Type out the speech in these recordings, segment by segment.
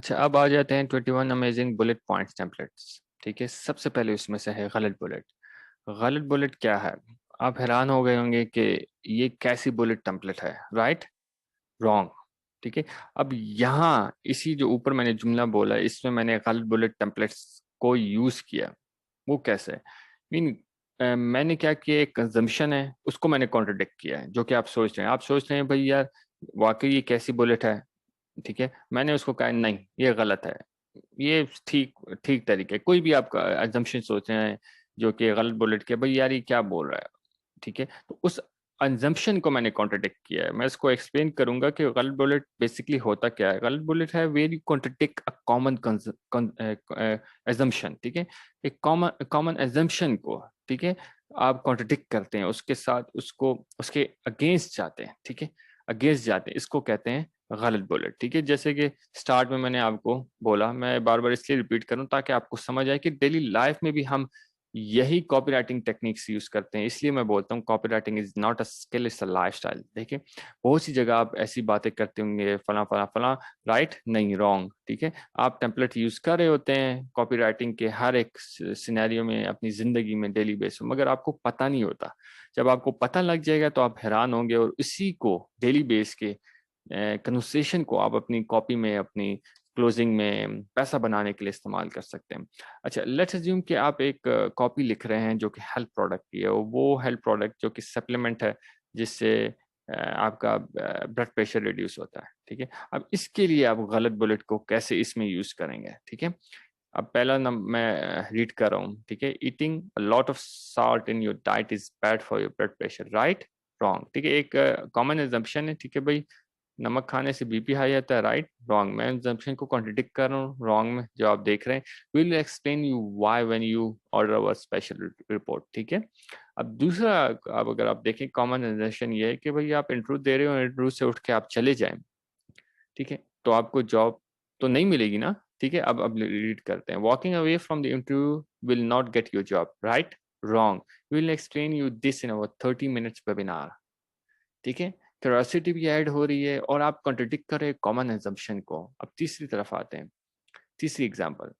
अच्छा, अब आ जाते हैं 21 अमेजिंग बुलेट पॉइंट्स टेम्पलेट्स। ठीक है, सबसे पहले उसमें से है गलत बुलेट। गलत बुलेट क्या है? आप हैरान हो गए होंगे कि ये कैसी बुलेट टेम्पलेट है। Right, wrong. ठीक है, अब यहाँ इसी जो ऊपर मैंने जुमला बोला, इसमें मैंने गलत बुलेट टेम्पलेट्स को यूज किया। वो कैसे? मीन मैंने क्या किया, एक कंजम्पशन है उसको मैंने कॉन्ट्रडिक्ट किया है। जो कि आप सोच रहे हैं, भाई यार वाकई ये कैसी बुलेट है। ठीक है, मैंने उसको कहा नहीं ये गलत है। ये ठीक ठीक तरीके, कोई भी आप अजम्पशन सोच रहे हैं जो कि गलत बुलेट के, भाई यार ये क्या बोल रहा है। ठीक है, तो उस अजम्पशन को मैंने कॉन्ट्रडिक्ट किया है। मैं इसको एक्सप्लेन करूंगा कि गलत बुलेट बेसिकली होता क्या है। गलत बुलेट है very contradict a common assumption. ठीक है, एक कॉमन कॉमन अजम्पशन को, ठीक है, आप कॉन्ट्रडिक्ट करते हैं, उसके साथ उसको उसके अगेंस्ट जाते हैं। ठीक है, अगेंस्ट जाते हैं, इसको कहते हैं गलत बुलेट। ठीक है, जैसे कि स्टार्ट में मैंने आपको बोला, मैं बार बार इसलिए रिपीट करूं ताकि आपको समझ आए कि डेली लाइफ में भी हम यही कॉपी राइटिंग टेक्निक्स यूज करते हैं। इसलिए मैं बोलता हूँ copy writing is not a skill, it's a life style. देखिए, बहुत सी जगह आप ऐसी बातें करते होंगे, फला फला फला, राइट नहीं, रॉन्ग। ठीक है, आप टेम्पलेट यूज कर रहे होते हैं कॉपी राइटिंग के हर एक सिनेरियो में अपनी जिंदगी में डेली बेसिस, मगर आपको पता नहीं होता। जब आपको पता लग जाएगा तो आप हैरान होंगे, और इसी को डेली बेस के कन्वर्सेशन को आप अपनी कॉपी में, अपनी क्लोजिंग में पैसा बनाने के लिए इस्तेमाल कर सकते हैं। अच्छा, लेट्स अज्यूम कि आप एक कॉपी लिख रहे हैं जो कि हेल्थ प्रोडक्ट की है, और वो हेल्थ प्रोडक्ट जो कि सप्लीमेंट है जिससे आपका ब्लड प्रेशर रिड्यूस होता है। ठीक है, अब इसके लिए आप गलत बुलेट को कैसे इसमें यूज करेंगे? ठीक है, अब पहला नंबर मैं रीड कर रहा हूँ। ठीक है, eating a lot of salt in your diet is bad for your blood pressure. Right, wrong. ठीक है, एक कॉमन एजम्पशन है। ठीक है भाई, नमक खाने से बीपी हाई आता है। Right, wrong. मैं एजम्पशन को कॉन्ट्रडिक्ट कर रहा हूँ, रॉन्ग में जो आप देख रहे हैं। Will explain you why when you order our special report. ठीक है, अब दूसरा, अब अगर आप देखें, कॉमन एजम्पशन ये है कि भाई आप इंटरव्यू दे रहे हो, इंटरव्यू से उठ के आप चले जाएं। ठीक है, तो आपको जॉब तो नहीं मिलेगी ना। ठीक है, अब रीड करते हैं। Walking away from the interview will not get your job. Right, wrong. Will explain you this in our 30 minutes webinar. ठीक है, क्यूरियोसिटी भी ऐड हो रही है और आप कॉन्ट्रडिक्ट कर रहे हैं कॉमन एजम्पशन को। अब तीसरी तरफ आते हैं, तीसरी एग्जांपल।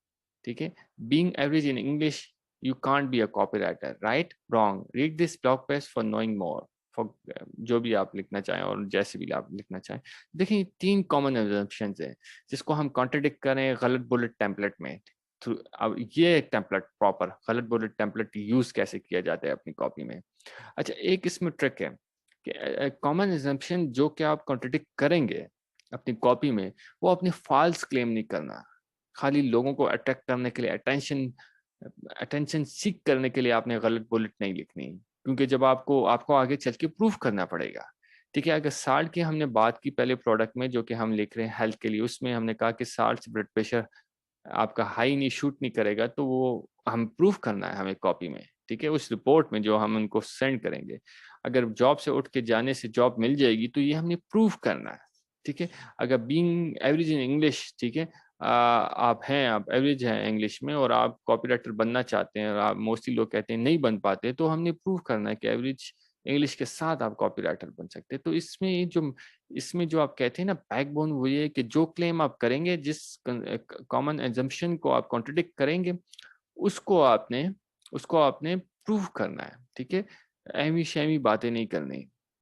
ठीक है, being average in English you can't be a copy writer. Right, wrong. Read this blog post for knowing more. For जो भी आप लिखना चाहें और जैसे भी आप लिखना चाहें। देखिए, तीन कॉमन एजम्पशंस हैं जिसको हम कॉन्ट्रडिक्ट करें गलत बुलेट टेम्पलेट में थ्रू। अब ये एक टेम्पलेट, प्रॉपर गलत बुलेट टेम्पलेट यूज कैसे किया जाता है अपनी कॉपी में। अच्छा, एक इसमें ट्रिक है कि कॉमन एजम्पशन जो कि आप कॉन्ट्रडिक्ट करेंगे अपनी कॉपी में, वो अपनी फॉल्स क्लेम नहीं करना। खाली लोगों को अट्रैक्ट करने के लिए, अटेंशन अटेंशन सीख करने के लिए आपने गलत बुलेट नहीं लिखनी, क्योंकि जब आपको आपको आगे चल के प्रूफ करना पड़ेगा। ठीक है, अगर साल्ट की हमने बात की पहले प्रोडक्ट में जो कि हम लिख रहे हैं हेल्थ के लिए, उसमें हमने कहा कि साल्ट से ब्लड प्रेशर आपका हाई नहीं शूट नहीं करेगा, तो वो हम प्रूफ करना है हमें कॉपी में। ठीक है, उस रिपोर्ट में जो हम उनको सेंड करेंगे। अगर जॉब से उठ के जाने से जॉब मिल जाएगी तो ये हमने प्रूफ करना है। ठीक है, अगर बीइंग एवरेज इन इंग्लिश, ठीक है, आप एवरेज हैं इंग्लिश में और आप कॉपी राइटर बनना चाहते हैं, और आप मोस्टली लोग कहते हैं नहीं बन पाते, तो हमने प्रूफ करना है कि एवरेज इंग्लिश के साथ आप कॉपी राइटर बन सकते हैं। तो इसमें जो आप कहते हैं ना, बैकबोन वो ये है कि जो क्लेम आप करेंगे, जिस कॉमन एजम्पशन को आप कॉन्ट्रडिक्ट करेंगे, उसको आपने उसको आपने प्रूव करना है। ठीक है, अहमी शहमी बातें नहीं करनी।